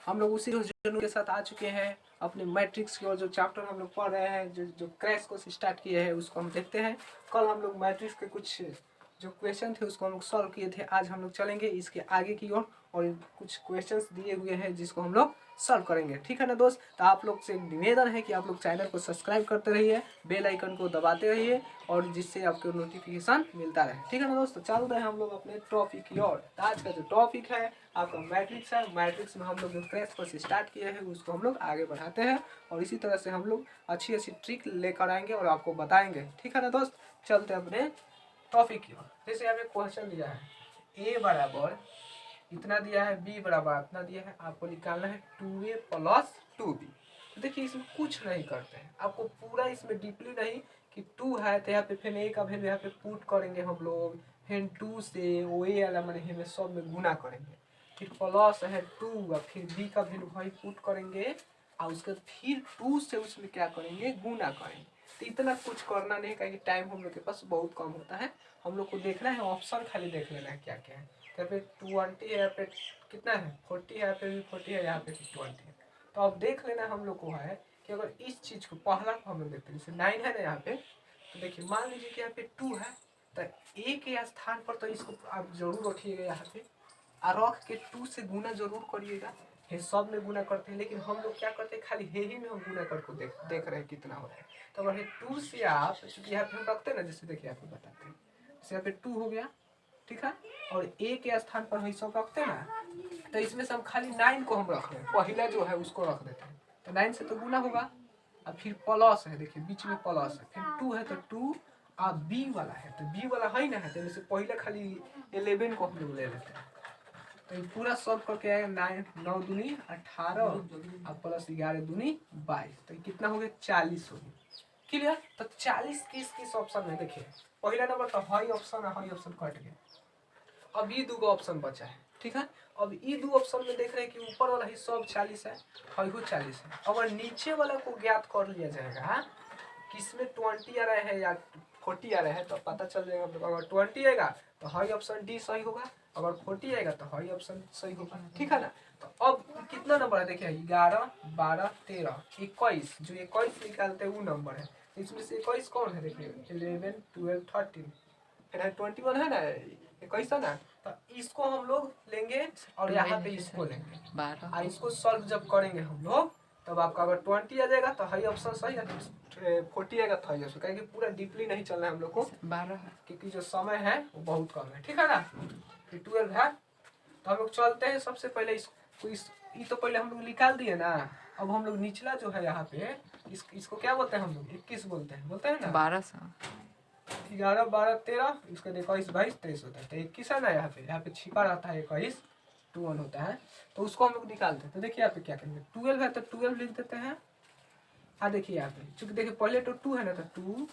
हम लोग उसी जनू के साथ आ चुके हैं अपने मैट्रिक्स की, और जो चैप्टर हम लोग पढ़ रहे हैं, जो क्रैश कोर्स स्टार्ट किए हैं उसको हम देखते हैं। कल हम लोग मैट्रिक्स के कुछ जो क्वेश्चन थे उसको हम लोग सॉल्व किए थे। आज हम लोग चलेंगे इसके आगे की ओर, और कुछ क्वेश्चंस दिए हुए हैं जिसको हम लोग सॉल्व करेंगे। ठीक है ना दोस्त? तो आप लोग से निवेदन है कि आप लोग चैनल को सब्सक्राइब करते रहिए, बेल आइकन को दबाते रहिए, और जिससे आपको नोटिफिकेशन मिलता रहे। ठीक है ना दोस्त? चल रहे हैं हम लोग अपने टॉपिक की ओर। आज का जो टॉपिक है आपका मैट्रिक्स है। मैट्रिक्स में हम लोग जो क्रैश कोर्स स्टार्ट किए हैं उसको हम लोग आगे बढ़ाते हैं, और इसी तरह से हम लोग अच्छी अच्छी ट्रिक लेकर आएंगे और आपको बताएंगे। ठीक है ना दोस्त? चलते हैं अपने टॉपिक की ओर। जैसे हमें क्वेश्चन दिया है ए बराबर इतना दिया है, बी बराबर इतना दिया है, आपको निकालना है 2a प्लस 2b। तो देखिए इसमें कुछ नहीं करते हैं, आपको पूरा इसमें डीपली नहीं कि 2 है तो यहाँ पे फिर a का वैल्यू यहाँ पे पुट करेंगे हम लोग, फिर 2 से वो a वाला मैंने हमें सब में गुना करेंगे, फिर प्लस है 2 और फिर b का वैल्यू भाई पुट करेंगे, और उसके फिर 2 से उसमें क्या करेंगे, गुना करेंगे। तो इतना कुछ करना नहीं, क्योंकि टाइम हम लोग के पास बहुत कम होता है। हम लोग को देखना है ऑप्शन, खाली देख लेना है क्या क्या है। यहाँ पे 20 है, यहाँ पे कितना है 40 है, यहाँ पे भी 40 है, यहाँ पे भी 20 है। तो अब देख लेना हम लोग को है कि अगर इस चीज़ को पहला को हम लोग देखते हैं, जैसे 9 है ना यहाँ पे, तो देखिए मान लीजिए कि यहाँ पे 2 है, तो a के स्थान पर तो इसको आप जरूर रखिएगा यहाँ पे, और रख के 2 से गुना जरूर करिएगा। ये सब में गुना करते हैं, लेकिन हम लोग क्या करते हैं, खाली हे ही में हम गुना करके देख रहे हैं कितना हो रहा है। तो अगर 2 से आप, चूंकि यहाँ पे हम रखते हैं ना, जैसे देखिए यहाँ पे बताते हैं, जैसे यहाँ पे 2 हो गया, ठीक है, और a के स्थान पर हम सब रखते हैं ना, तो इसमें से हम खाली 9 को हम रख रहे हैं, पहला जो है उसको रख देते हैं, तो 9 से तो गुना होगा। अब फिर प्लस है, देखिए बीच में प्लस है, फिर 2 है तो 2, और बी वाला है तो बी वाला है ना है, तो जैसे पहले खाली 11 को हम लोग ले लेते हैं। तो ये पूरा सॉल्व करके आएगा 9 दूनी 18 और प्लस 11 दूनी 22, तो कितना हो गया 40 हो गया। क्लियर? तो 40 किस ऑप्शन में, देखिए पहला नंबर तो हाई ऑप्शन है, हाई ऑप्शन कट गया। अब ये 2 ऑप्शन बचा है, ठीक है। अब ये 2 ऑप्शन में देख रहे हैं कि ऊपर वाला ही सब 40 है, हाई 40 है। अगर नीचे वाला को ज्ञात कर लिया जाएगा किसमें 20 आ रहा है या 40 आ रहा है, तो पता चल जाएगा। अगर 20 आएगा तो हाई ऑप्शन डी सही होगा, अगर 40 आएगा तो हाई ऑप्शन सही होगा। ठीक है ना? तो अब कितना नंबर है, देखिए 11 12 13 21, जो 21 निकालते हैं वो नंबर है। इसमें से 21 कौन है, देखिए 11 12 13, फिर 21 है ना, 21 है ना, तो इसको हम लोग लेंगे और यहाँ पे इसको लेंगे, और इसको सॉल्व जब करेंगे हम लोग, तब आपका अगर 20 आ जाएगा तो हाई ऑप्शन सही है, 40 आएगा तो हाई ऑप्शन, क्योंकि पूरा डीपली नहीं चलना है हम लोग को, 12 क्योंकि जो समय है वो बहुत कम है। ठीक है ना? फिर 12 है, तो हम लोग चलते हैं। सबसे पहले ये तो पहले हम लोग निकाल दिए ना। अब हम लोग निचला जो है यहाँ पे, इसको क्या बोलते हैं हम लोग, 21 बोलते हैं ना, 11 12 13, इसका 21 22 23 होता है, तो 21 है ना, यहाँ पे छिपा रहता है 21 21 होता है, तो उसको हम लोग निकालते हैं। तो देखिए यहाँ पे क्या करेंगे, 12 है तो 12 लिख देते हैं। हाँ देखिए यहाँ पे, चूंकि देखिए पहले तो 2 है ना, तो 2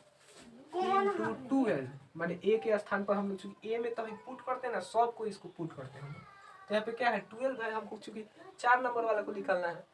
into 12, माने ए के स्थान पर हम लोग चूंकि ए में तो हम पुट करते हैं ना, सब को इसको पुट करते हैं। तो यहाँ पे क्या है 12 है, हमको चूंकि 4 नंबर वाला को निकालना है,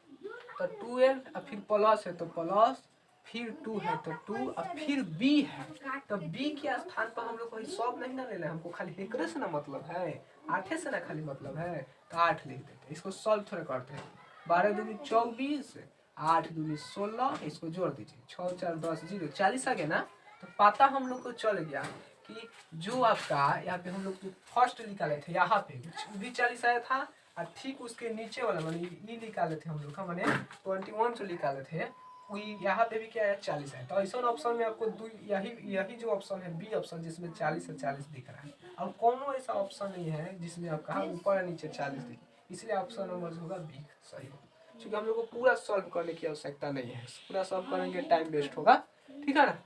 तो 12 और फिर प्लस है तो प्लस, फिर 2 है तो 2, और फिर b है, तो b के स्थान पर हम लोग को सब नहीं ना लेना है, हमको खाली एक से ना मतलब है, 8 से ना खाली मतलब है, तो 8 लिख देते हैं। इसको सॉल्व थोड़ा करते हैं, 12 दूनी 24, 8 दूनी 16, इसको जोड़ दीजिए, 6 4 10 0 40 आ गया ना। तो पता हम लोग को चल गया कि जो आपका यहाँ पे हम लोग जो फर्स्ट निकाले थे यहाँ पे भी 40 आया था, और ठीक उसके नीचे वाला मैंने ये निकाले थे हम लोग का, मैंने 21 जो निकाले थे वो यहाँ पे भी क्या है 40 है। तो ऐसा ऑप्शन में आपको यही जो ऑप्शन है बी ऑप्शन, जिसमें 40 से 40 दिख रहा है। अब कोनो ऐसा ऑप्शन नहीं है जिसमें आपका ऊपर और नीचे 40 दिखे, इसलिए ऑप्शन नंबर होगा बी सही होगा। क्योंकि हम लोग को पूरा सॉल्व करने की आवश्यकता नहीं है, पूरा सॉल्व करेंगे टाइम वेस्ट होगा। ठीक है ना?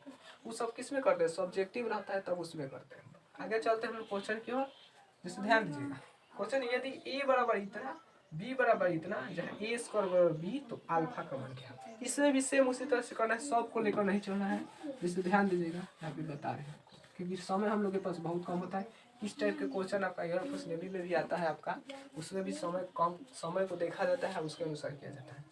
वो सब किस में करते हैं, सब्जेक्टिव रहता है तब उसमें करते हैं। आगे चलते हैं हम लोग क्वेश्चन की ओर, जैसे ध्यान दीजिएगा। क्वेश्चन यदि a बराबर इतना, b बराबर इतना, जहाँ a स्क्वायर बराबर b, तो अल्फा का मान क्या है। इसमें भी सेम उसी तरह से करना है, सबको लेकर नहीं चलना है। जैसे ध्यान दीजिएगा, यहाँ पे बता रहे हैं, क्योंकि समय हम लोग के पास बहुत कम होता है। इस टाइप के क्वेश्चन आपका एयरफोर्स नेवी में भी आता है आपका, उसमें भी समय को देखा जाता है, उसके अनुसार किया जाता है।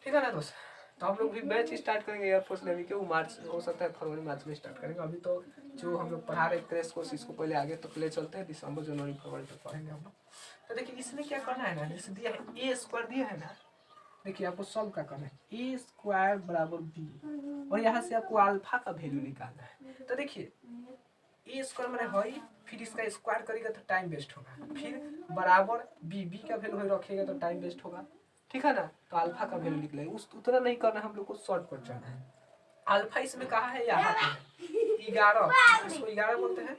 ठीक है ना दोस्त? तो हम लोग भी बैच स्टार्ट करेंगे एयरफोर्स नेवी के, वो मार्च हो सकता है फरवरी मार्च में स्टार्ट करेंगे। अभी तो जो हम लोग पढ़ा रहे क्रैश कोर्स, इसको पहले आगे तक ले चलते हैं, दिसंबर जनवरी फरवरी तक पढ़ेंगे हम लोग। तो देखिए इसमें क्या करना है ना, जैसे दिया है ए स्क्वायर दिया है ना, देखिए आपको सॉल्व क्या करना है, ए स्क्वायर बराबर बी, और यहाँ से आपको अल्फा का वैल्यू निकालना है। तो देखिए ए स्क्वायर मैंने हई, फिर इसका स्क्वायर करेगा तो टाइम वेस्ट होगा, फिर बराबर बी, बी का वैल्यू रखेगा तो टाइम वेस्ट होगा, ठीक है ना। तो अल्फा का वैल्यू निकलेगा, उस उतना नहीं करना, हम लोग को शॉर्ट कट चलना है। अल्फा इसमें कहा है, यहाँ पे है 11, इसको 11 बोलते हैं,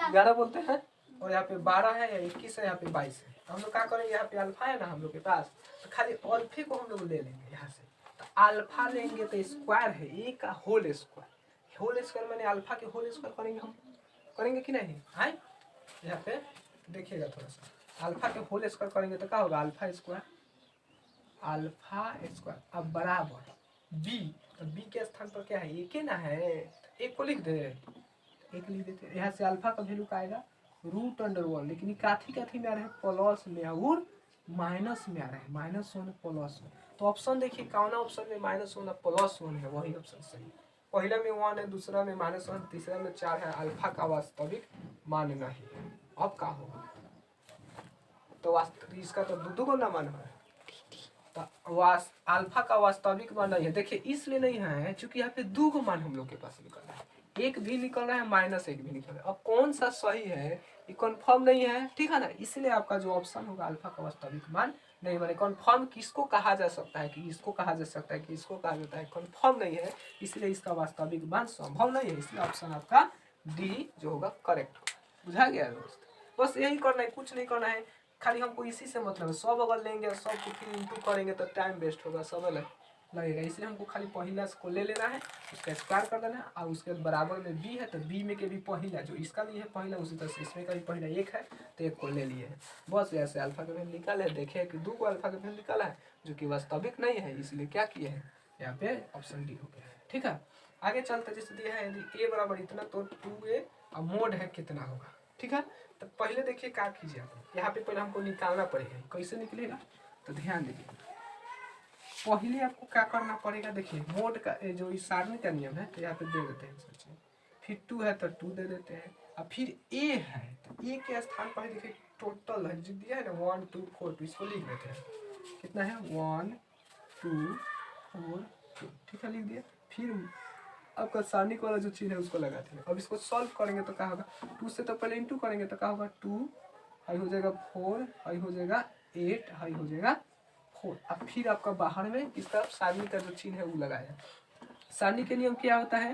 11 बोलते हैं, और यहाँ पे 12 है या 21 है, यहाँ पे 22 है। तो हम लोग क्या करेंगे, यहाँ पे अल्फा है ना हम लोग के पास, तो खाली अल्फे को हम लोग ले लेंगे यहाँ से। तो अल्फा लेंगे तो स्क्वायर है ए का होल स्क्वायर, होल स्क्वायर मैंने अल्फा के होल स्क्वायर करेंगे, हम करेंगे कि नहीं है, यहाँ पे देखिएगा थोड़ा सा, अल्फा के होल स्क्वायर करेंगे तो क्या होगा, अल्फा स्क्वायर अब बराबर बी, तो बी के स्थान पर क्या है, एक ना है, एक को लिख दे, एक लिख देते, यहाँ से अल्फा का वैल्यू का आएगा √1, लेकिन काथी काथी में आ रहा है, प्लस में और माइनस में आ रहा है, -1 प्लस 1। तो ऑप्शन देखिए कौन ऑप्शन में -1 प्लस 1 है, वही ऑप्शन सही। पहला में 1 है, दूसरा में -1, तीसरा में 4 है, अल्फा का वास्तविक मान नहीं है। अब क्या होगा, तो वास्तविक इसका तो दो को ना मान है, तो अल्फा का वास्तविक मान नहीं है, देखिए इसलिए नहीं है क्योंकि यहाँ पे दो को मान हम लोग के पास निकल रहा है, एक भी निकल रहा है, -1 भी निकल रहा है। अब कौन सा सही है ये कंफर्म नहीं है, ठीक है ना, इसलिए आपका जो ऑप्शन होगा अल्फा का वास्तविक मान नहीं, माने कंफर्म किसको कहा जा सकता है, कि इसको कहा जा सकता है, कि इसको कहा जाता है, कंफर्म नहीं है, इसलिए इसका वास्तविक मान संभव नहीं है, इसलिए ऑप्शन आपका डी जो होगा करेक्ट होगा। बुझा गया दोस्त, बस यही करना है, कुछ नहीं करना है, खाली हमको इसी से मतलब है। सब अगर लेंगे और सब को फिर इंटू करेंगे तो टाइम वेस्ट होगा, समय लगेगा, इसलिए हमको खाली पहला को ले लेना है, उसका स्क्वायर कर देना है, और उसके बराबर में बी है तो बी में के भी पहला जो इसका लिए है पहला, उसी तरह से इसमें का भी पहला एक है तो एक को ले लिए है। बस ऐसे अल्फा का वैल्यू निकाले, देखे कि दो को अल्फा का वैल्यू निकाला है जो कि वास्तविक नहीं है, इसलिए क्या किए हैं, यहाँ पे ऑप्शन डी हो गया है। ठीक है, आगे चलते, जैसे दिया है यदि ए बराबर इतना तो 2a और मोड है कितना होगा। ठीक है, तो पहले देखिए क्या कीजिए आप, यहाँ पे पहले हमको निकालना पड़ेगा, कैसे निकलेगा तो ध्यान दीजिए। पहले आपको क्या करना पड़ेगा, देखिए मोड का जो इस सारणी का नियम है, तो यहाँ पे दे देते हैं सोचिए, फिर 2 है तो 2 दे देते हैं, और फिर ए है तो ए के स्थान पर देखिए टोटल है जो दिया है ना 1 2 4 2, इसको लिख देते हैं, कितना है 1 2 4 2, ठीक है लिख दिया। फिर आपका सारणी वाला जो चीज है उसको लगाते हैं। अब इसको सॉल्व करेंगे तो क्या होगा, 2 से तो पहले इंटू करेंगे तो क्या होगा 2, हाई हो जाएगा 4, हाई हो जाएगा 8, हाई हो जाएगा 4। अब फिर आपका बाहर में इसका सारणी का जो चिन्ह है वो लगाया। सारणी के नियम क्या होता है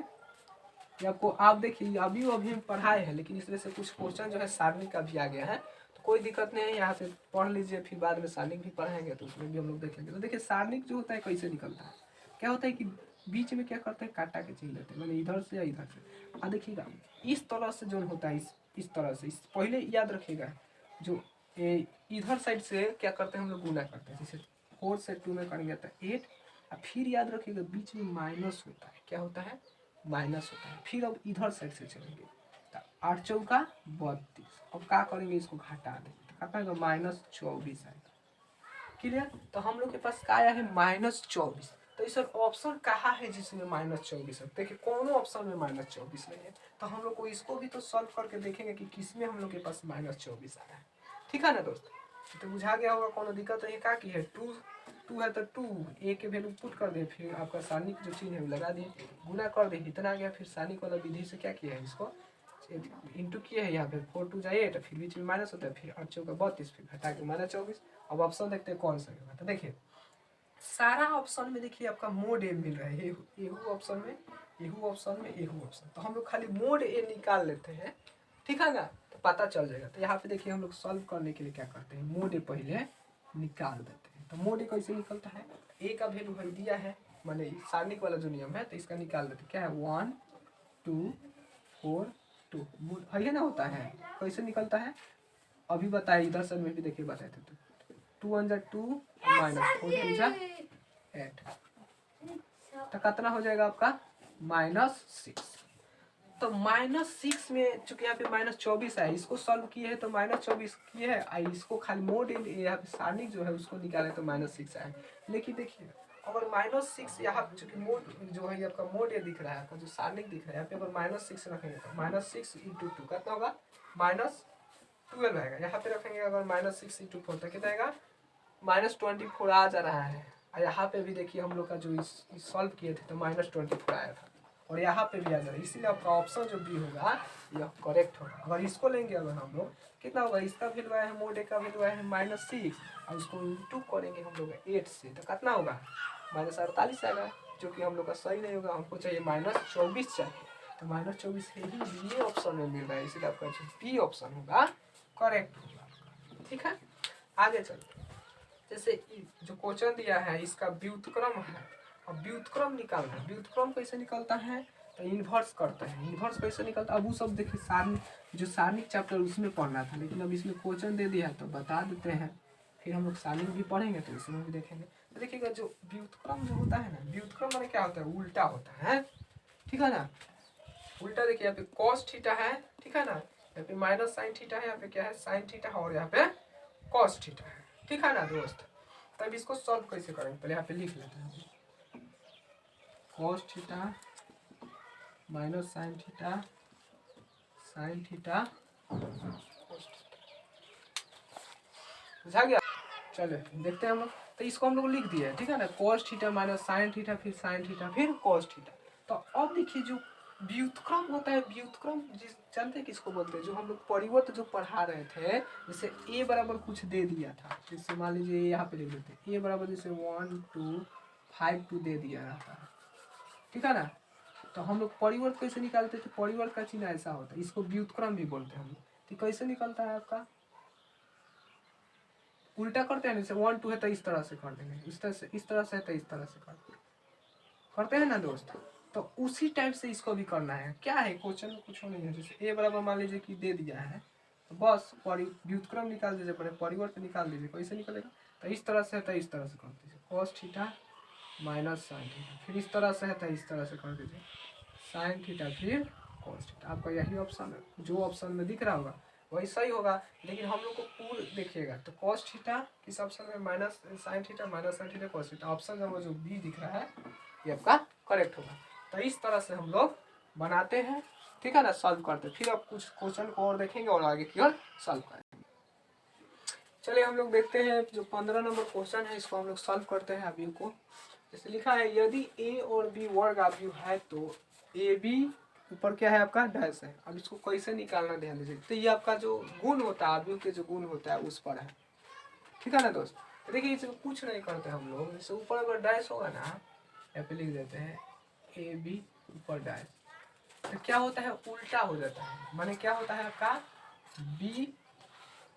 ये आपको आप देखिए अभी हम पढ़ाए हैं, लेकिन इसमें से कुछ क्वेश्चन जो है सारणी का भी आ गया है, तो कोई दिक्कत नहीं है, यहाँ से पढ़ लीजिए, फिर बाद में सारणी भी पढ़ाएंगे तो उसमें भी हम लोग देख लेंगे। तो देखिए सारणी जो होता है कैसे निकलता है, क्या होता है कि बीच में क्या करते हैं काटा के चिन्ह लेते हैं, मैंने इधर से या इधर से। अब देखिएगा इस तरह से जो होता है, इस तरह से, इस पहले याद रखिएगा जो इधर साइड से क्या करते हैं हम लोग गुना करते हैं, जैसे 4 से 2 में करेंगे तो 8, और फिर याद रखिएगा बीच में माइनस होता है, क्या होता है माइनस होता है। फिर अब इधर साइड से चलेंगे तो 8 चौका 32, अब क्या करेंगे इसको घटा देंगे तो क्या करेंगे -24 आएगा। क्लियर, तो हम लोग के पास क्या आया है -24। तो इस ऑप्शन कहाँ है जिसमें -24 है, देखिए कौन ऑप्शन में -24 नहीं है, तो हम लोग को इसको भी तो सॉल्व करके देखेंगे कि किसमें हम लोग के पास -24 आ रहा है। ठीक है ना दोस्त, तो बुझा गया होगा, कोनो दिक्कत है क्या की है, 2 है तो 2 ए के वैल्यू पुट कर दे, फिर आपका सारणी जो चिन्ह है वो लगा दिए, गुना कर दे, इतना आ गया, फिर सारणी वाला विधि से क्या किया है इसको इंटू किया है, यहाँ पे 4 2 जाए 8, फिर बीच में माइनस होता है, फिर 8 चौका 32, फिर घटा के -24। अब ऑप्शन देखते हैं कौन सा होगा, तो देखिए सारा ऑप्शन में देखिए आपका मोड ए मिल रहा है, एहू ऑप्शन में, एहू ऑप्शन में, एहू ऑप्शन, तो हम लोग खाली मोड ए निकाल लेते हैं, ठीक है ना, तो पता चल जाएगा। तो यहाँ पे देखिए हम लोग सॉल्व करने के लिए क्या करते हैं, मोड ए पहले निकाल देते हैं। तो मोड ए कैसे निकलता है, ए का वैल्यू है दिया है, माने सारणी वाला जो नियम है, तो इसका निकाल देते हैं, क्या है 1 2 4 2 है ना, होता है कैसे निकलता है अभी बताए, इधर साइड में भी देखिए बताए थे, 2 1 जा 2 -4 2 जा 8, तो कितना हो जाएगा आपका -6। तो -6 में चूंकि यहाँ पे -24 है, इसको सॉल्व किए हैं तो -24 किए है, इसको खाली मोड यहाँ पे सारणी जो है उसको निकाले तो -6 आए। लेकिन देखिए अगर -6 यहाँ चूंकि मोड जो है आपका मोड ये दिख रहा है, आपका जो सारणी दिख रहा है, यहाँ पे अगर -6 रखेंगे तो -6 × 2 कितना होगा 12 आएगा। यहाँ पे रखेंगे अगर -6 इंटू 4 तो कितना आएगा, -24 आ जा रहा है। और यहाँ पे भी देखिए हम लोग का जो इस सॉल्व किए थे तो -24 आया था, और यहाँ पे भी आ जा रहा है। इसीलिए आपका ऑप्शन जो बी होगा यह करेक्ट होगा। अगर इसको लेंगे अगर हम लोग कितना होगा, इसका वैल्यू आया है मोड ए का वैल्यू आया है -6, और इसको इंटू करेंगे हम लोग 8 से तो कितना होगा, -48 आएगा, जो कि हम लोग का सही नहीं होगा। हमको चाहिए -24 चाहिए, तो -24 यही ये ऑप्शन में मिल रहा है, इसीलिए आपका जो बी ऑप्शन होगा करेक्ट होगा। ठीक है, आगे चलते हैं। जैसे जो क्वेश्चन दिया है इसका व्युत्क्रम है, अब व्युत्क्रम निकालना है। व्युत्क्रम कैसे निकलता है, तो इन्वर्स करते हैं। इन्वर्स कैसे निकलता है, अब वो सब देखिए सारणी, जो सारणिक चैप्टर उसमें पढ़ना था, लेकिन अब इसमें क्वेश्चन दे दिया है तो बता देते हैं, फिर हम लोग सारणिक भी पढ़ेंगे तो इसमें भी देखेंगे। तो देखिएगा जो व्युत्क्रम जो होता है ना, व्युत्क्रम माने क्या होता है, उल्टा होता है। ठीक है ना, उल्टा देखिए यहाँ पे cos थीटा है, ठीक है ना, यहाँ पे माइनस साइन थीटा है, यहाँ पे क्या है साइन थीटा है, और यहाँ पे cos थीटा है। ठीक है ना दोस्त, तब इसको सॉल्व कैसे करेंगे, पहले यहाँ पे लिख लेते हैं। cos theta minus sine theta, sine theta cos theta, बुझा गया। चलो देखते हैं हम लोग, तो इसको हम लोग लिख दिए, ठीक है ना, cos theta minus sine theta, फिर साइन थीटा, फिर cos थीटा। तो अब देखिए जो व्युत्क्रम होता है, व्युत्क्रम जिस जानते हैं किसको बोलते हैं, जो हम लोग परिवर्त जो पढ़ा रहे थे, जैसे a बराबर कुछ दे दिया था, जैसे मान लीजिए यहाँ पे लिख देते a बराबर जैसे 1 2 5 2 दे दिया रहता है, ठीक है ना। तो हम लोग परिवर्त कैसे निकालते थे, परिवर्त का चिन्ह ऐसा होता है, इसको व्युत्क्रम भी बोलते हैं हम लोग। तो कैसे निकलता है आपका, उल्टा करते हैं, जैसे 1 2 है तो इस तरह से कर देंगे, इस तरह से, इस तरह से है तो इस तरह से करते हैं ना दोस्त। तो उसी टाइप से इसको भी करना है। क्या है क्वेश्चन में कुछ नहीं है, जैसे a बराबर मान लीजिए कि दे दिया है, तो बस व्युत्क्रम निकाल दीजिए, पहले परिवर्त निकाल दीजिए। कैसे निकलेगा, तो इस तरह से है तो इस तरह से कर दीजिए, cos theta minus sine theta, फिर इस तरह से है तो इस तरह से कर दीजिए, साइन थीटा फिर cos थीटा। आपका यही ऑप्शन है, जो ऑप्शन में दिख रहा होगा वही सही होगा। लेकिन हम लोग को पूर्ण देखिएगा तो cos थीटा किस ऑप्शन में, minus sine theta minus sine theta cos theta, option number जो बी दिख रहा है ये आपका करेक्ट होगा। तो इस तरह से हम लोग बनाते हैं, ठीक है ना, सॉल्व करते हैं। फिर आप कुछ क्वेश्चन को और देखेंगे और आगे की ओर सॉल्व करेंगे। चलिए हम लोग देखते हैं जो 15 नंबर क्वेश्चन है, इसको हम लोग सॉल्व करते हैं। अभी को जैसे लिखा है, यदि a और b वर्ग आव्यूह है तो ए बी ऊपर क्या है आपका डैश है। अब इसको कैसे निकालना ध्यान दीजिए। तो ये आपका जो गुण होता है, आव्यूह के जो गुण होता है उस पर है, ठीक है ना दोस्त। तो देखिए इसमें कुछ नहीं करते हम लोग, जैसे ऊपर अगर डैश होगा ना, यहाँ पे लिख देते हैं ए बी ऊपर डैश, तो क्या होता है उल्टा हो जाता है। माने क्या होता है आपका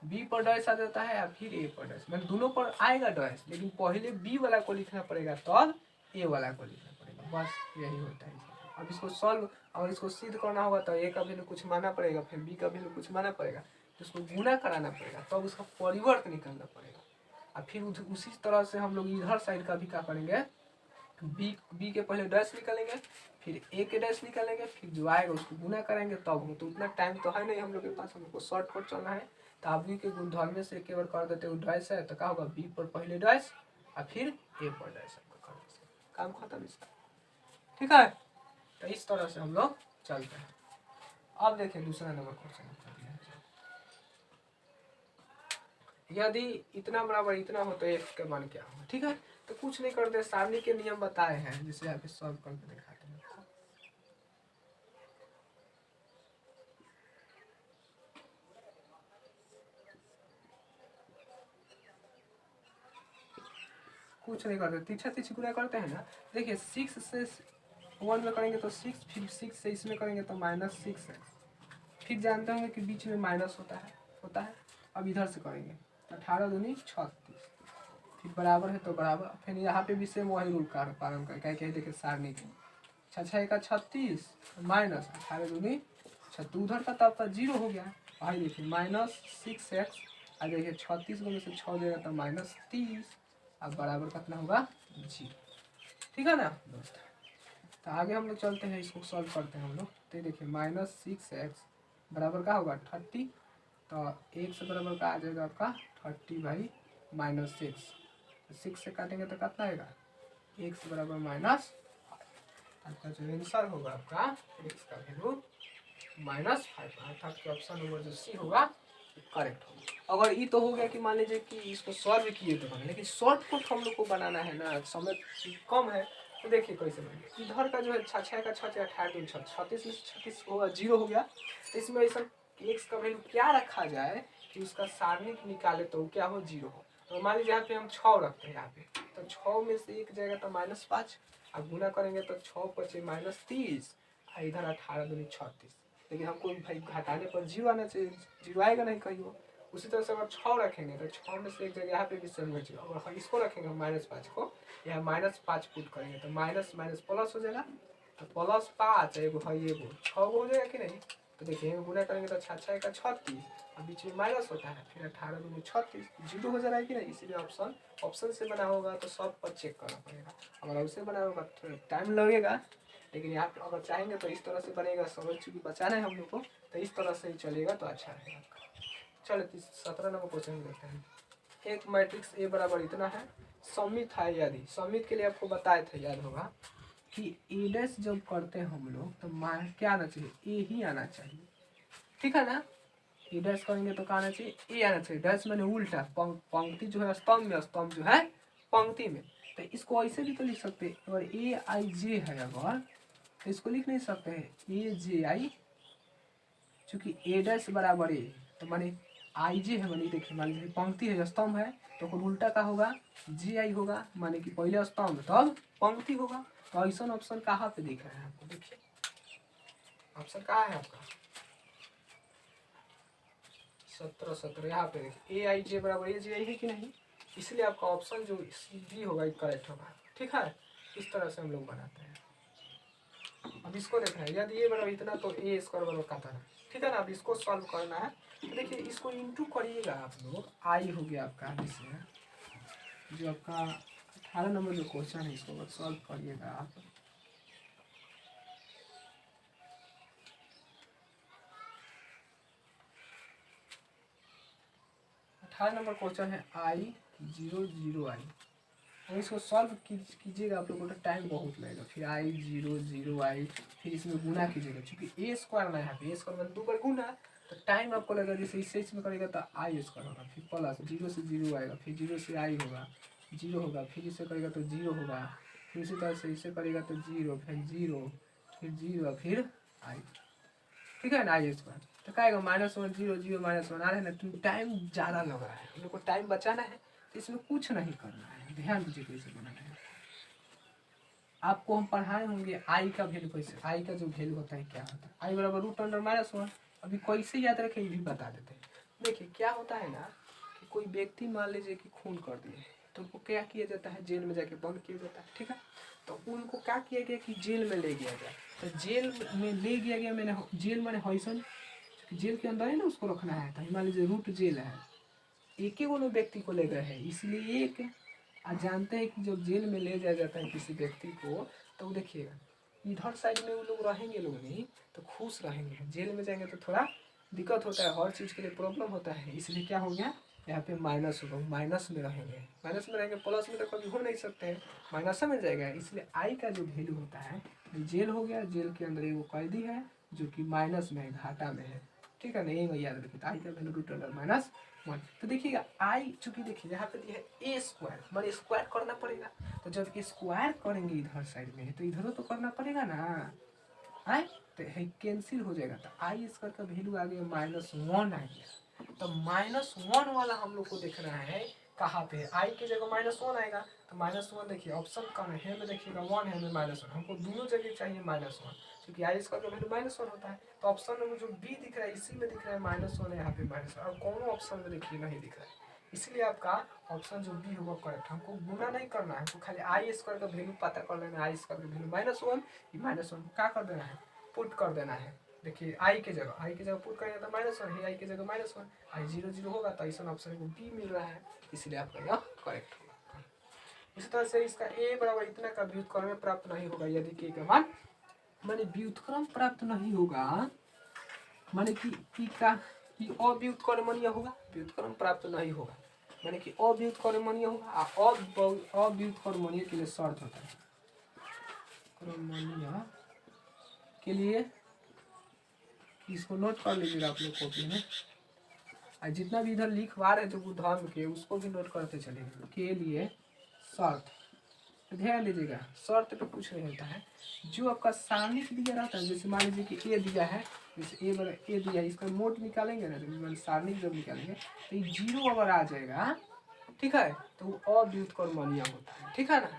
बी पर डैश आ जाता है या फिर ए पर डैश, मतलब दोनों पर आएगा डैश, लेकिन पहले बी वाला को लिखना पड़ेगा तब ए वाला को लिखना पड़ेगा, बस यही होता है। अब इसको सॉल्व, अगर इसको सिद्ध करना होगा तो ए का वैल्यू कुछ मानना पड़ेगा, फिर बी का वैल्यू कुछ मानना पड़ेगा, तो उसको गुना कराना पड़ेगा, तब उसका परिवर्त निकालना पड़ेगा। और फिर उसी तरह से हम लोग इधर साइड का भी क्या करेंगे, बी के पहले डैश निकालेंगे, फिर ए के डैश निकालेंगे, फिर जो आएगा उसको गुना करेंगे तब हो। तो उतना टाइम तो है नहीं हम लोग के पास, हमको शॉर्टकट चलना है। तो आप बी के गुणधर्म में से एक बार कर देते हैं डैश है, तो क्या होगा बी पर पहले डैश और फिर ए पर डैश कर देते, काम खत्म इसका, ठीक है। तो इस तरह से हम लोग चलते हैं। अब देखिए दूसरा नंबर क्वेश्चन, यदि इतना बराबर इतना हो तो f का मान क्या होगा, ठीक है। तो कुछ नहीं करते, सारणी के नियम बताए हैं, जिसे यहाँ पे सॉल्व करके दिखाते हैं। कुछ नहीं करते, तीछा तीछी गुना करते हैं ना। देखिए 6 से 1 में करेंगे तो 6, फिर 6 से इसमें करेंगे तो -6 है, फिर जानते होंगे कि बीच में माइनस होता है। अब इधर से करेंगे 18 दूनी 36, फिर बराबर है तो बराबर, फिर यहाँ पे भी सेम वही रूल का पालन करें, क्या क्या देखिए सारणी के 6 का 36 माइनस 18 दूनी 36, उधर का तो आपका 0 हो गया। भाई देखिए -6x, और देखिए 36 में से 6 देगा तो -30, अब बराबर कितना होगा 0, ठीक है ना दोस्त। तो आगे हम लोग चलते हैं, इसको सॉल्व करते हैं हम लोग। तो देखिए -6x बराबर का होगा 30, तो x बराबर का आ जाएगा आपका 30 बाई -6, 6 से काटेंगे तो कितना आएगा x बराबर -5। आपका जो आंसर होगा आपका x का वैल्यू -5, अर्थात कि ऑप्शन नंबर जो सी होगा करेक्ट हो। अगर ये तो हो गया कि मान लीजिए कि इसको सॉल्व किए तो बने, लेकिन शॉर्टकट हम लोग को बनाना है ना, समय कम है। तो देखिए कैसे बनेगा, इधर का जो है छः का 6 18 दूनी 36 में 36 होगा, 0 हो गया। तो इसमें ऐसा एक्स का वैल्यू क्या रखा जाए कि उसका सारणिक निकाले तो क्या हो, 0 हो। तो मान लीजिए यहाँ पे हम 6 रखते हैं यहाँ पे, तो 6 में से 1 जाएगा तो -5, अब गुना करेंगे तो 6 बचे -30, और इधर 18 दूनी 36। लेकिन हमको भाई घटाने पर 0 आना चाहिए, 0 आएगा नहीं कहीं हो। उसी तरह से अगर 6 रखेंगे तो 6 में से 1 जगह यहाँ पे भी सेम बचेगा। अगर हम इसको रखेंगे -5 को, यहाँ -5 पुट करेंगे तो माइनस माइनस प्लस हो जाएगा, तो +5 एगो है, एगो 6 हो जाएगा कि नहीं। तो देखिए गुना करेंगे तो 6 का 36, और बीच में माइनस होता है, फिर 18 दूनी 36, 0 हो जा रहा है कि नहीं। इसीलिए ऑप्शन से बना होगा तो सब पर चेक करना पड़ेगा। अगर उससे बना होगा तो टाइम लगेगा, लेकिन यहाँ पे अगर चाहेंगे तो इस तरह से बनेगा। समझ चूँकि बचाना है हम लोग को, तो इस तरह से ही चलेगा तो अच्छा रहेगा। चलो 17 नंबर क्वेश्चन देखते हैं। एक मैट्रिक्स ए बराबर इतना है, सममित है यदि। सममित के लिए आपको बताए थे, याद होगा कि ए डैश जब करते हैं हम लोग तो क्या आना चाहिए, ए ही आना चाहिए, ठीक है ना। ए डैश करेंगे तो क्या आना चाहिए, ए आना चाहिए। डैश मैंने उल्टा, पंक्ति जो है स्तंभ में, स्तंभ जो है पंक्ति में। तो इसको ऐसे भी तो लिख सकते हैं, अगर ए आई जे है अगर, तो इसको लिख नहीं सकते हैं ए जे आई, चूंकि ए डैश बराबर ए, तो माने आई जे है, मानी देखिए मान लीजिए पंक्ति है, स्तंभ है, तो उल्टा का होगा जे आई होगा, माने कि पहले स्तंभ तब पंक्ति होगा। तो ऐसा ऑप्शन कहाँ पे दिख रहा है आपको, देखिए ऑप्शन कहाँ है आपका 17 यहाँ पे देखिए ए आई जे बराबर ए जे आई है कि नहीं, इसलिए आपका ऑप्शन जो डी होगा करेक्ट होगा, ठीक है। इस तरह से हम लोग बनाते हैं। अब इसको देखना है, यदि ए बराबर इतना तो ए स्क्वायर बराबर कहता है, ठीक है ना। अब इसको सॉल्व करना है, तो देखिए इसको इंटू करिएगा आप लोग, आई हो गया आपका इसमें जो आपका 18 नंबर जो क्वेश्चन है, इसको सॉल्व करिएगा आप। नंबर क्वेश्चन है आई 0 0 आई। और इसको सॉल्व कीजिएगा आप लोगों को, टाइम बहुत लगेगा। फिर आई 0 0 आई, फिर इसमें गुना कीजिएगा, क्योंकि ए स्क्वायर ना है, ए स्क्वायर में 2 बार गुना, तो टाइम आपको लगेगा। जैसे इससे इसमें करेगा तो आई स्क्वायर होगा, फिर प्लस 0 से 0 आएगा, फिर 0 से आई होगा, 0 होगा, फिर इससे करेगा तो 0 होगा, फिर इसी तरह से इससे करेगा तो 0, फिर 0, फिर 0, फिर आई, ठीक है ना, आई स्क्वायर। तो क्या आएगा -1 0 0 -1 आ रहा है ना। टाइम ज़्यादा लग रहा है, हम लोग को टाइम बचाना है, तो इसमें कुछ नहीं करना है, ध्यान दीजिए कैसे बनाना है। आपको हम पढ़ाए होंगे आई का वैल्यू कैसे, आई का जो वैल्यू होता है क्या होता है, आई बराबर √1। अभी कैसे याद रखें ये भी बता देते हैं। देखिए क्या होता है ना कि कोई व्यक्ति मान लीजिए कि खून कर दिए, तो उनको क्या किया जाता है, जेल में जाके बंद किया जाता है, ठीक है। तो उनको क्या किया गया कि जेल में ले गया गया, तो जेल में ले गया गया, मैंने जेल मैंने हॉइसन, जेल के अंदर है ना उसको रखना है। तो मान लीजिए रूट जेल है, एक ही वो व्यक्ति को ले गए हैं, इसलिए एक जानते हैं कि जब जेल में ले जाया जाता है किसी व्यक्ति को, तो देखिएगा इधर साइड में वो लोग रहेंगे, लोग नहीं तो खुश रहेंगे। जेल में जाएंगे तो थोड़ा दिक्कत होता है, हर चीज़ के लिए प्रॉब्लम होता है, इसलिए क्या हो गया यहाँ पे माइनस होगा, माइनस में रहेंगे। माइनस में रहेंगे, प्लस में तो कभी हो नहीं सकते हैं, माइनस में जाएगा। इसलिए आई का जो वैल्यू होता है, जेल हो गया, जेल के अंदर एगो कैदी है जो कि माइनस में है, घाटा में है, ठीक है ना। यही याद रखिए, आई का वैल्यू √1। तो देखिएगा आई, चूंकि देखिए यहाँ पे दिया है ए स्क्वायर, मैंने स्क्वायर करना पड़ेगा। तो जब स्क्वायर करेंगे इधर साइड में, तो इधर तो करना पड़ेगा ना, आई तो कैंसिल हो जाएगा। तो आई स्क्वायर का वैल्यू आ गया -1 आ गया। तो -1 वाला हम लोग को देखना है कहाँ पे, आई की जगह -1 आएगा। तो -1 देखिए ऑप्शन कौन है, में देखिएगा 1 है, में -1, हमको दोनों जगह चाहिए -1, क्योंकि आई स्क्वायर का वैल्यू -1 होता है। तो ऑप्शन में जो बी दिख रहा है, इसी में दिख रहा है -1 है, यहाँ पे -1, और कौन ऑप्शन में देखिए नहीं दिख रहा है। इसलिए आपका ऑप्शन जो बी होगा करेक्ट। हमको गुना नहीं करना है, हमको खाली आई स्क्वायर का वैल्यू पता कर लेना है। आई स्क्वायर का वैल्यू -1, ये -1 क्या कर देना है, पुट कर देना है। देखिए आई के जगह पुट करेंगे तो -1 है, आई के जगह -1, आई 0 0 होगा, तो ऐसा ऑप्शन को बी मिल रहा है, इसलिए आपका यह करेक्ट होगा। इसी तरह से इसका ए बराबर इतना का व्युत्क्रम प्राप्त नहीं होगा यदि के का मान, माने व्युत्क्रम प्राप्त नहीं होगा, माने कि का कि अव्युत्क्रमणीय होगा, व्युत्क्रम प्राप्त नहीं होगा, माने कि अव्युत्क्रमणीय होगा। अव्युत्क्रमणीय के लिए शर्त होता है, क्रमणीय के लिए इसको नोट कर लीजिएगा आप लोग कॉपी में। और जितना भी इधर लिखवा रहे थे बुद्धम के उसको भी नोट करते चलेंगे के लिए शर्त। ध्यान दीजिएगा शर्त पे कुछ नहीं होता है, जो आपका सारणिक दिया रहता है, जैसे मान लीजिए कि ए दिया है, जैसे ए दिया है, इसका मोड निकालेंगे ना, तो सारणिक जब निकालेंगे तो ये 0 अगर आ जाएगा, ठीक है, तो वो अव्युत्क्रमणीय होता है, ठीक है ना।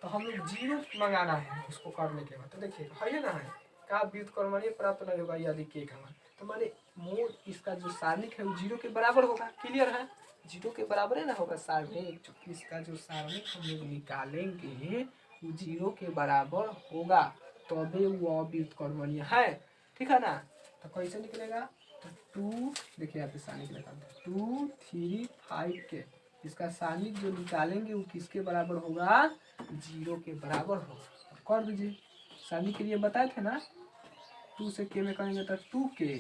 तो हम लोग 0 मंगाना है उसको करने के बाद, तो देखिए है ना, है का व्युत्क्रमणीय प्राप्त नहीं होगा यदि के का मान, तो माने मोड इसका जो सारणिक है वो 0 के बराबर होगा। क्लियर है, 0 के बराबर है ना होगा सारणिक, जो इसका जो सारणिक हम लोग निकालेंगे वो 0 के बराबर होगा, तभी तो वो अव्युत्क्रमणीय है, ठीक है ना। तो कैसे निकलेगा, तो 2 देखिए यहाँ पे सारणिक लगा 2 3 5 के, इसका सारणिक जो निकालेंगे वो किसके बराबर होगा, 0 के बराबर होगा। कर दीजिए, सारणिक के लिए बताए थे ना, 2 से के में करेंगे तो 2 के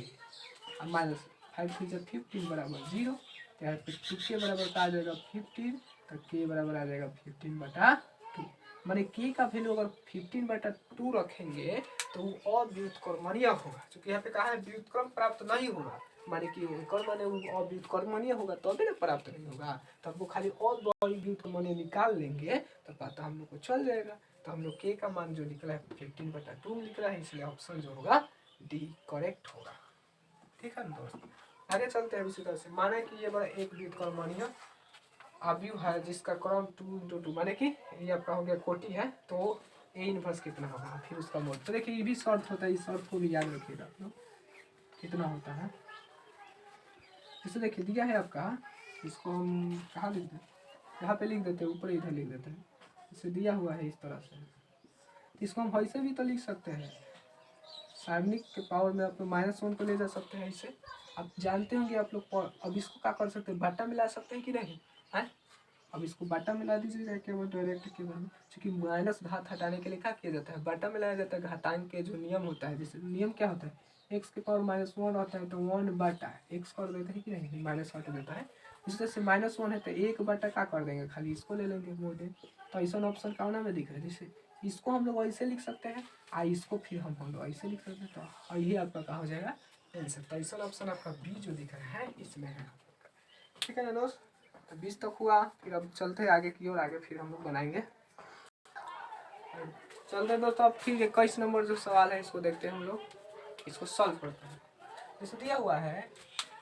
और माइनस 5 3 15 बराबर 0, यहाँ पे 2 के बराबर का आ जाएगा 15, तो के बराबर आ जाएगा 15/2। माने के का वैल्यू अगर 15/2 रखेंगे तो वो अव्युत्क्रमणीय होगा, क्योंकि यहाँ पे कहा है व्युत्क्रम प्राप्त नहीं होगा, माने कि माने वो अव्युत्क्रमणीय होगा तभी ना प्राप्त नहीं होगा। तो हमको खाली अव्युत्क्रमणीय निकाल लेंगे तो पता हम लोग को चल जाएगा। तो हम लोग के का मान जो निकला है 15/2 निकला है, इसलिए ऑप्शन जो होगा डी करेक्ट होगा। ठीक है ना दोस्त, आगे चलते हैं इसी तरह से। माने कि ये बड़ा एक व्युत्क्रमणीय अवयव है जिसका क्रम 2 × 2 माने कि ये आपका हो गया कोटि है, तो ए इनवर्स कितना होगा, फिर उसका मोड। तो देखिए ये भी शर्त होता है, इस शर्त को भी याद रखिएगा आप लोग, कितना होता है। जैसे देखिए दिया है आपका, इसको हम कहाँ लिख दें, यहाँ पे लिख देते हैं, ऊपर इधर लिख देते हैं, इसे दिया हुआ है इस तरह से। तो इसको हम ऐसे भी तो लिख सकते हैं, सारणिक के पावर में आप लोग -1 को ले जा सकते हैं इसे। आप जानते होंगे आप लोग, अब इसको क्या कर सकते हैं, बाटा मिला सकते हैं कि नहीं है। अब इसको बाटा मिला दीजिएगा केवल डायरेक्ट केवल, क्योंकि माइनस घात हटाने के लिए क्या किया जाता है, बाटा मिलाया जाता है। घातांक के जो नियम होता है, जैसे नियम क्या होता है, x के पावर -1 होता है तो 1/x कर देते हैं कि नहीं, माइनस हट देता है। इस तरह से -1 है तो 1/, क्या कर देंगे, खाली इसको ले लेंगे मोटे। तो ऐसा ऑप्शन कौन में दिख रहा है, जैसे इसको हम लोग ऐसे लिख सकते हैं, इसको फिर हम लोग ऐसे लिख सकते हैं, तो यही आपका कहा हो जाएगा आंसर। तो ऐसा ऑप्शन आपका बी जो दिख रहा है इसमें है। ठीक है ना दोस्त, तो 20 तक हुआ, फिर अब चलते हैं आगे की ओर, आगे फिर हम लोग बनाएंगे। चलते हैं दोस्तों, अब फिर 21 नंबर जो सवाल है इसको देखते हैं हम लोग, इसको सॉल्व करते हैं। जैसे दिया हुआ है,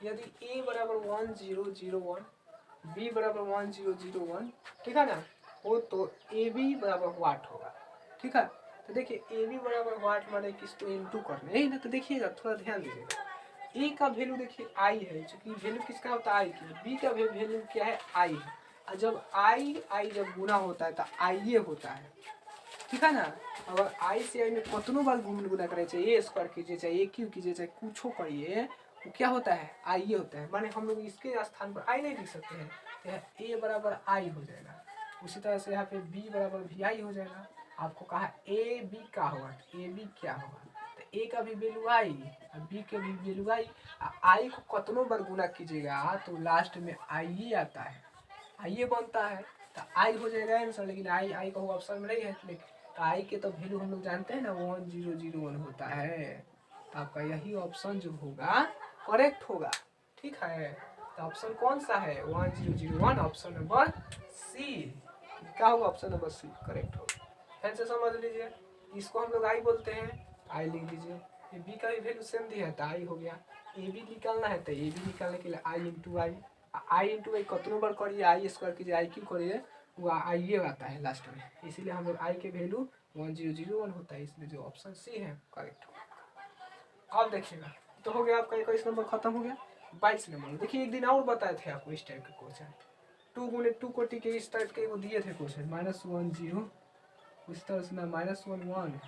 यदि a बराबर 1 0 0 1, b बराबर 1 0 0 1, ठीक है ना, हो तो ए बी बराबर वाट होगा। ठीक है, तो देखिए ए बी बराबर वाट माने किसको इनटू करना है ना, तो देखिएगा थोड़ा ध्यान दीजिएगा। ए का वैल्यू देखिए आई है, क्योंकि वैल्यू किसका होता है आई की, बी का वैल्यू क्या है आई है, और जब आई जब गुना होता है तो आई ये होता है। ठीक है ना, अगर आई से आई में कतनों बार गुना करे, चाहे ए स्क्वायर कीजिए, चाहे ए क्यू कीजिए, चाहे कुछ करिए, वो क्या होता है आई ये होता है। माने हम लोग इसके स्थान पर आई नहीं लिख सकते हैं, तो ए बराबर आई हो जाएगा। उसी तरह से यहाँ पे बी बराबर भी आई हो जाएगा। आपको कहा ए बी का होगा, ए बी क्या होगा, तो ए का भी वैल्यू आई और बी का भी वैल्यू आई। आई को कतनों बार गुना कीजिएगा तो लास्ट में आई ही आता है, आई ये बनता है, तो आई हो जाएगा आंसर। लेकिन आई का ऑप्शन में नहीं है, लेकिन तो आई के तो वैल्यू हम लोग जानते हैं ना 1 0 0 1 होता है, तो आपका यही ऑप्शन जो होगा करेक्ट होगा। ठीक है, तो ऑप्शन कौन सा है 1 0 0 1, ऑप्शन नंबर सी। क्या होगा ऑप्शन नंबर सी करेक्ट होगा। फिर से समझ लीजिए, इसको हम लोग आई बोलते हैं, आई लिख दीजिए। ये बी का भी वैल्यू सेम दिया है तो आई हो गया। ए बी निकालना है तो ए बी निकालने के लिए आई इंटू आई कतनों बार करिए, आई स्क्वायर कीजिए, आई क्यों करिए, वो आई ये आता है लास्ट में, इसीलिए हम लोग आई के वैल्यू 1 0 0 1 होता है, इसलिए जो ऑप्शन सी है करेक्ट होगा। अब देखिएगा, तो हो गया आपका 21 नंबर खत्म हो गया। 22 नंबर देखिए, एक दिन और बताए थे आपको इस टाइप के क्वेश्चन, 2 × 2 कोटि के इस टाइप के वो दिए थे क्वेश्चन, -1 0 उस तरह से ना, -1 1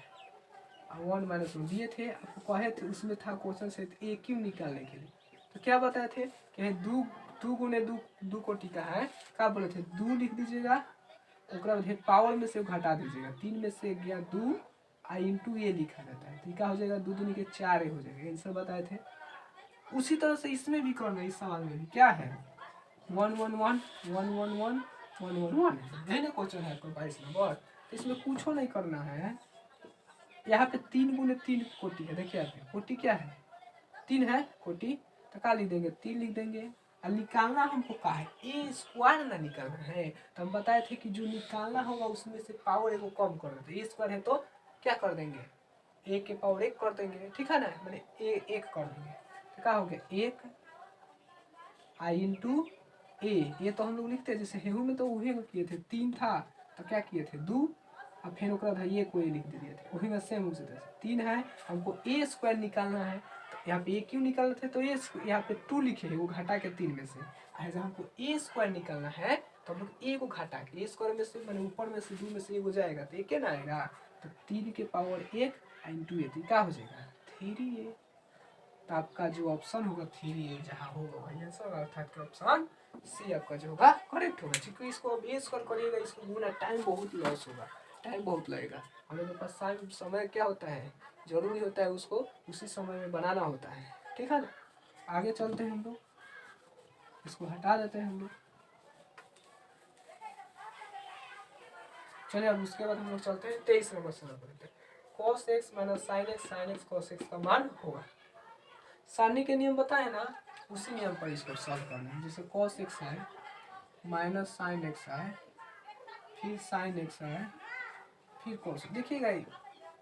और 1 -1 दिए थे आपको, कहे थे उसमें था क्वेश्चन से ए क्यू निकालने के लिए। तो क्या बताए थे कि 2 × 2 कोटि का है, क्या बोले थे 2 लिख दीजिएगा, पावर में से घटा दीजिएगा, 3 में से गया 2 इंटू ये लिखा जाता है, तो क्या हो जाएगा 2 दूनी के 4 हो जाएगा, आंसर बताए थे। उसी तरह से इसमें भी करना है, इस सवाल में भी क्या है 1 1 1 1 1 1 1 1 1, यही ना क्वेश्चन है आपका 22 नंबर। तो इसमें कुछ नहीं करना है, यहाँ पे 3 × 3 कोटि है, देखिए यहाँ पे कोटि क्या है 3 है कोटि, तो क्या लिख देंगे 3 लिख देंगे, और निकालना हमको क्या है, ए स्क्वायर ना निकालना है। तो हम बताए थे कि जो निकालना होगा उसमें से पावर को कम कर देते, ए स्क्वायर है तो क्या कर देंगे, ए के पावर 1 कर देंगे, ठीक है ना, मैंने ए 1 कर देंगे तो क्या हो गया 1 आई इंटू ए। ये तो हम लोग लिखते हैं जैसे हेहू में तो वही किए थे, 3 था तो क्या किए थे 2, और फिर ओकरा था ये कोई लिख दिए थे, वही में सेम उसी तरह से 3 है, हमको ए स्क्वायर निकालना है। तो यहाँ पे ए क्यों निकालना थे, तो ए यहाँ पे 2 लिखे है वो घटा के 3 में से, जब हमको ए स्क्वायर निकालना है तो हम लोग ए को घटा के, ए स्क्वायर में से मैंने ऊपर में से 2 में से 1 हो जाएगा तो एक ना आएगा, तो 3 के पावर 1 इंटू ए, क्या हो जाएगा 3a। तो आपका जो ऑप्शन होगा 3a जहाँ होगा वही आंसर, अर्थात ऑप्शन सी आपका जो होगा करेक्ट होगा। क्योंकि इसको अब ए स्क्वायर करिएगा, इसको गुना टाइम बहुत लॉस होगा, टाइम बहुत लगेगा। हम लोग के पास समय क्या होता है, जरूरी होता है उसको उसी समय में बनाना होता है, ठीक है ना। आगे चलते हैं हम लोग, इसको हटा देते हैं हम लोग। चलिए अब उसके बाद हम लोग चलते हैं 23 नंबर सवाल पर। cos x minus sine x, sine x cos x का मान होगा। सारणी के नियम बताए ना, उसी नियम पर इसको सॉल्व करना है। जैसे cos x है माइनस साइन एक्स है, फिर साइन एक्स है, फिर cos। देखिएगा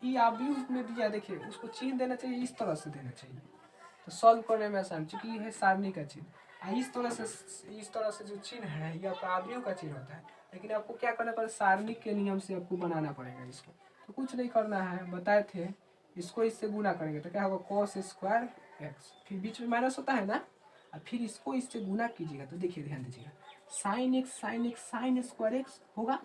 ये आप भी उसमें दिया, देखिए उसको चिन्ह देना चाहिए, इस तरह से देना चाहिए तो सॉल्व करने में आसान, चूंकि ये है सारणी का चिन्ह। इस तरह से जो चिन्ह है ये आपका आव्यूह का चिन्ह होता है, लेकिन आपको क्या करना पड़ेगा, सारणी के नियम से आपको बनाना पड़ेगा इसको। तो कुछ नहीं करना है, बताए थे इसको इससे गुना करेंगे तो क्या होगा cos स्क्वायर एक्स, फिर बीच में माइनस होता है ना, और फिर इसको इससे गुना कीजिएगा तो देखिए ध्यान दीजिएगा sine x sine square x होगा,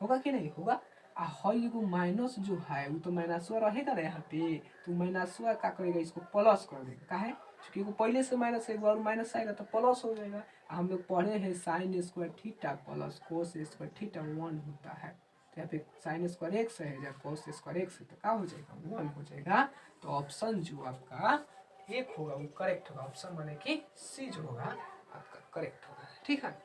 होगा कि नहीं होगा। हई एगो माइनस जो है वो तो माइनसवा रहेगा ना यहाँ पे, तो माइनसवा क्या करेगा इसको प्लस कर देगा, का है क्योंकि वो पहले से माइनस है, एक बार माइनस आएगा तो प्लस हो जाएगा। हम लोग पढ़े हैं sine square theta plus cos square theta 1 होता है, तो यहाँ पे साइन स्क्वायर एक्स है जब कोस स्क्वायर एक्स है तो क्या हो जाएगा 1 हो जाएगा। तो ऑप्शन जो आपका एक होगा वो करेक्ट होगा, ऑप्शन माने कि सी जो होगा आपका करेक्ट होगा, ठीक है।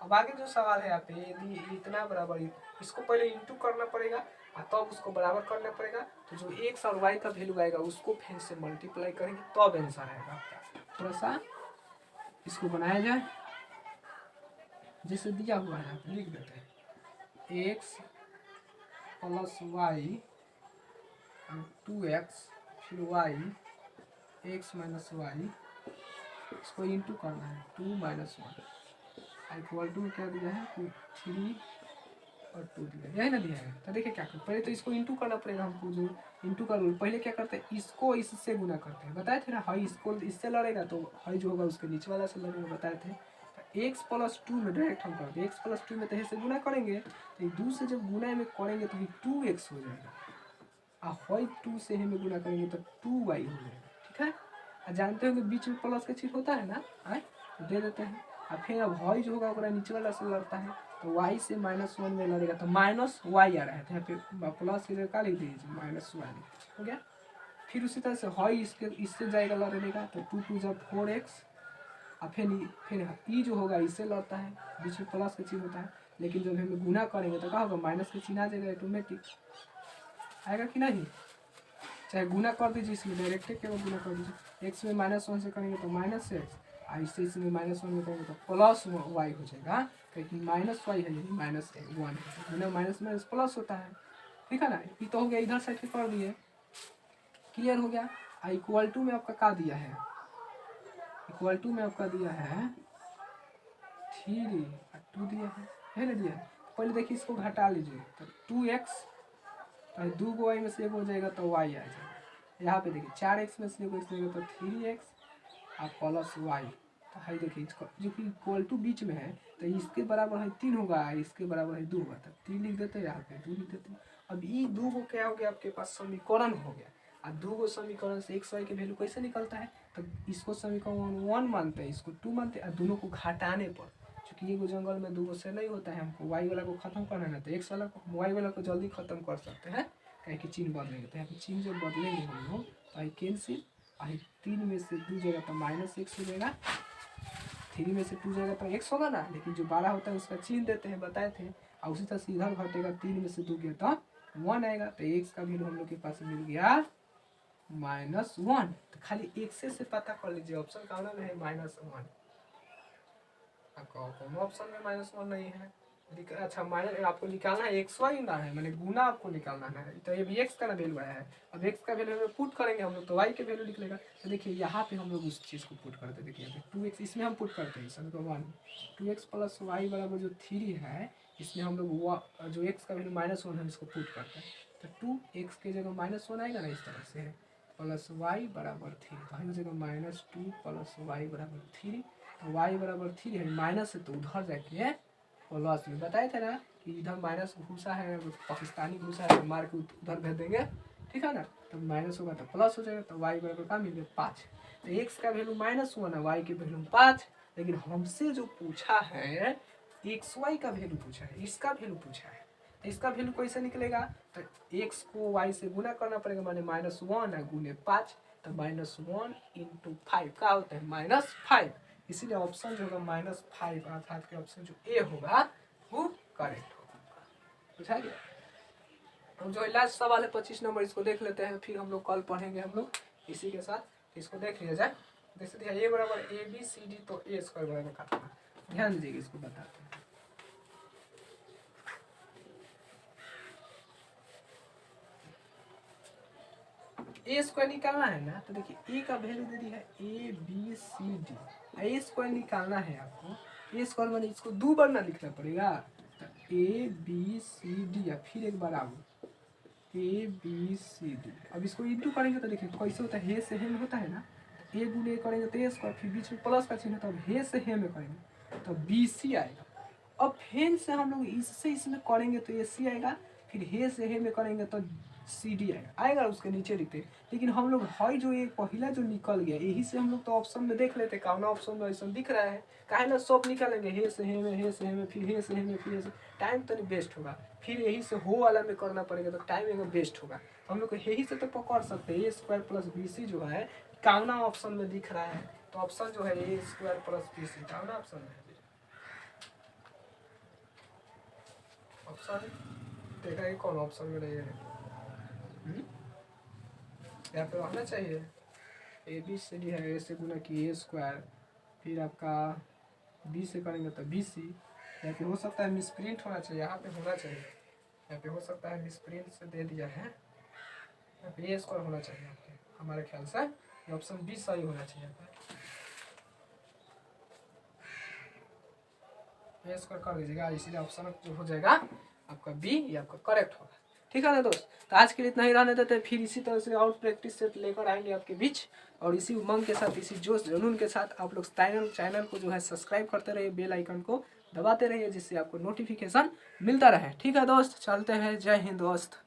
अब आगे जो सवाल है यहाँ पे, यदि इतना बराबर, इसको पहले इंटू करना पड़ेगा और तब उसको बराबर करना पड़ेगा, तो जो एक्स और वाई का वैल्यू आएगा उसको फिर से मल्टीप्लाई करेंगे तब आंसर आएगा आपका। थोड़ा सा इसको बनाया जाए, जैसे दिया हुआ है लिख देते हैं एक्स प्लस वाई 2x फिर वाई एक्स माइनस वाई, इसको इंटू करना है 2 माइनस 1 इक्वल टू क्या दिया है 3 और 2 दिया, यही ना दिया है। तो देखिए क्या करते, पहले तो इसको इंटू करना पड़ेगा हमको, जो इंटू का रूल पहले क्या करते हैं इसको इससे गुना करते हैं, बताए थे ना हई इसको इससे लड़ेगा तो हई जो होगा उसके नीचे वाला से लड़ेगा, बताए थे। तो एक्स प्लस 2 में डायरेक्ट हम करते हैं, एक्स प्लस 2 में तो ऐसे गुना करेंगे तो 2 से जब गुना में करेंगे तो 2x हो जाएगा, और हई 2 से हमें गुना करेंगे तो 2y हो जाएगा, ठीक है। और जानते हो कि बीच में प्लस का चिन्ह होता है ना, तो दे देते हैं। और फिर अब हई जो होगा ओकरा नीचे वाला से लड़ता है तो y से -1 में लड़ेगा तो माइनस वाई आ रहा है, तो यहाँ पे प्लस की जगह क्या लिख दीजिए -1 हो गया। फिर उसी तरह से हई इससे जाएगा लड़ेगा तो 2 2 जब 4x, और फिर ई जो होगा इससे लड़ता है, बीच में प्लस का चिन्ह होता है, लेकिन जब हमें गुना करेंगे तो क्या होगा माइनस का चिन्ह आ जाएगा, ऑटोमेटिक आएगा कि नहीं। चाहे गुना कर दीजिए, इसमें डायरेक्ट केवल गुना कर दीजिए, एक्स में -1 से करेंगे तो -x, इससे इसमें -1 में करेंगे तो प्लस वाई हो जाएगा, क्योंकि माइनस वाई है यही -1 है, गुना माइनस माइनस प्लस होता है, ठीक है ना। ये तो हो गया इधर साइड पे कर दिए, क्लियर हो गया। इक्वल टू में आपका क्या दिया है, इक्वल टू में आपका दिया है 3 और 2 दिया है ना दिया है। पहले देखिए इसको घटा लीजिए तो 2x, तो 2 को y में से 1 हो जाएगा तो y आ जाएगा। यहाँ पे देखिए 4x में से 1 जाएगा तो 3x और प्लस y, तो है देखिए इसको जो कि इक्वल टू बीच में है तो इसके बराबर है 3 होगा, इसके बराबर है 2 होगा, तो 3 लिख देते हैं, यहाँ पे 2 लिख देते हैं। अब ये 2 को क्या हो गया आपके पास समीकरण हो गया, और 2 को समीकरण से x y के वैल्यू कैसे निकलता है, तो इसको समीकरण 1 मानते हैं, इसको 2 मानते हैं, और दोनों को घटाने पर, क्योंकि ये जंगल में 2 से नहीं होता है, हमको y वाला को खत्म करना है तो x वाला को, y वाला को जल्दी खत्म कर सकते हैं, कहीं कि चिन्ह बदलेंगे तो यहाँ पे चिन्ह जब बदलेंगे हम लोग तो आई कैंसिल, आई 3 में से 2 जाएगा तो -x हो जाएगा, 3 में से 2 जाएगा तो x होगा ना, लेकिन जो 12 होता है उसका चिन्ह देते हैं, बताए थे। और उसी तरह से इधर घटेगा, 3 में से 2 गया तो 1 आएगा, तो x का वैल्यू हम लोग के पास मिल गया -1। तो खाली x से पता कर लीजिए, ऑप्शन कौन में है -1, आपका कौन ऑप्शन में -1 नहीं है। अच्छा माइनस आपको निकालना है एक्स वाई ना है, मैंने गुना आपको निकालना है। तो ये भी एक्स का ना वैल्यू आया है, अब एक्स का वैल्यू में पुट करेंगे हम लोग तो वाई के वैल्यू निकलेगा। तो देखिए यहाँ पे हम लोग उस चीज़ को पुट करते हैं, देखिए यहाँ पे 2x इसमें हम पुट करते हैं सन को 1 2x प्लस वाई बराबर जो 3 है, इसमें हम लोग जो x का वैल्यू -1 है इसको पुट करते हैं। तो 2x की जगह -1 आएगा ना, इस तरह से है प्लस वाई बराबर 3, तो हम जगह -2 प्लस वाई बराबर 3, तो वाई बराबर 3 है, माइनस है तो उधर जाके प्लस में बताए थे ना कि इधर माइनस घुसा है, पाकिस्तानी घुसा है, मार के उधर भेज देंगे, ठीक है ना। तो माइनस होगा तो प्लस हो जाएगा, तो वाई बराबर का मिल गया 5। तो एक्स का वैल्यू -1 है, वाई की वैल्यू 5, लेकिन हमसे जो पूछा है एक्स वाई का वैल्यू पूछा है, इसका वैल्यू पूछा है। तो इसका वैल्यू कैसे निकलेगा, तो एक्स को वाई से गुना करना पड़ेगा, माने -1 है गुने 5, तो -1 × 5 क्या होता है -5। इसीलिए ऑप्शन जो होगा -5 अर्थात के ऑप्शन जो ए होगा वो करेक्ट होगा। बुझा गया। हम जो लास्ट सवाल है 25 नंबर, इसको देख लेते हैं, फिर हम लोग कल पढ़ेंगे हम लोग इसी के साथ। इसको देख लिया जाए। जैसे दिया ए बराबर ABCD, तो ए स्क्वायर बराबर काटना, ध्यान दीजिएगा, इसको बताते हैं। ए स्क्वायर निकालना है ना, तो देखिए ए का वैल्यू दे दी है ABCD, ए स्क्वायर निकालना है आपको। ए स्क्वायर मैंने इसको 2 बार ना लिखना पड़ेगा, तो ABCD या फिर एक बार आओ ABCD। अब इसको इंटू करेंगे तो देखिए कैसे होता है, हे से हे में होता है ना, ए गुने करेंगे तो ए स्क्वायर, फिर बीच में प्लस का चिन्ह, तो अब हे से हे में करेंगे तो BC आएगा। अब फेन से हम लोग इससे इसमें करेंगे तो AC आएगा, फिर हे से हे में करेंगे तो CD आएगा उसके नीचे लिखते। लेकिन हम लोग है जो ये पहला जो निकल गया, यही से हम लोग तो ऑप्शन में देख लेते कौन ऑप्शन में ऐसा दिख रहा है, काहे ना सब निकालेंगे हे से हे में, हे से हे में, फिर हे से हे में, फिर हे से, टाइम तो नहीं वेस्ट होगा। फिर यही से हो वाला में करना पड़ेगा तो टाइम एकदम वेस्ट होगा। हम लोग को यही से तो पकड़ सकते हैं, A² + BC जो है कौना ऑप्शन में दिख रहा है, तो ऑप्शन जो है A² + BC कौना ऑप्शन में है, ऑप्शन देखा कि कौन ऑप्शन में नहीं है, यहाँ पे रहना चाहिए ABCD है, ए से गुना की A², फिर आपका B से करेंगे तो BC। यहाँ पे हो सकता है मिसप्रिंट होना चाहिए, यहाँ पे होना चाहिए, यहाँ पे हो सकता है मिसप्रिंट से दे दिया है, यहाँ पे A² होना चाहिए आपके, हमारे ख्याल से ये ऑप्शन B सही होना चाहिए। A² कर दीजिएगा, इसीलिए ऑप्शन जो हो जाएगा आपका B, ये आपका करेक्ट होगा। ठीक है ना दोस्त, तो आज के लिए इतना ही रहने देते हैं, फिर इसी तरह से और प्रैक्टिस सेट लेकर आएंगे आपके बीच, और इसी उमंग के साथ, इसी जोश जुनून के साथ आप लोग चैनल को जो है सब्सक्राइब करते रहिए, बेल आइकन को दबाते रहिए, जिससे आपको नोटिफिकेशन मिलता रहे। ठीक है दोस्त, चलते हैं, जय हिंद दोस्त।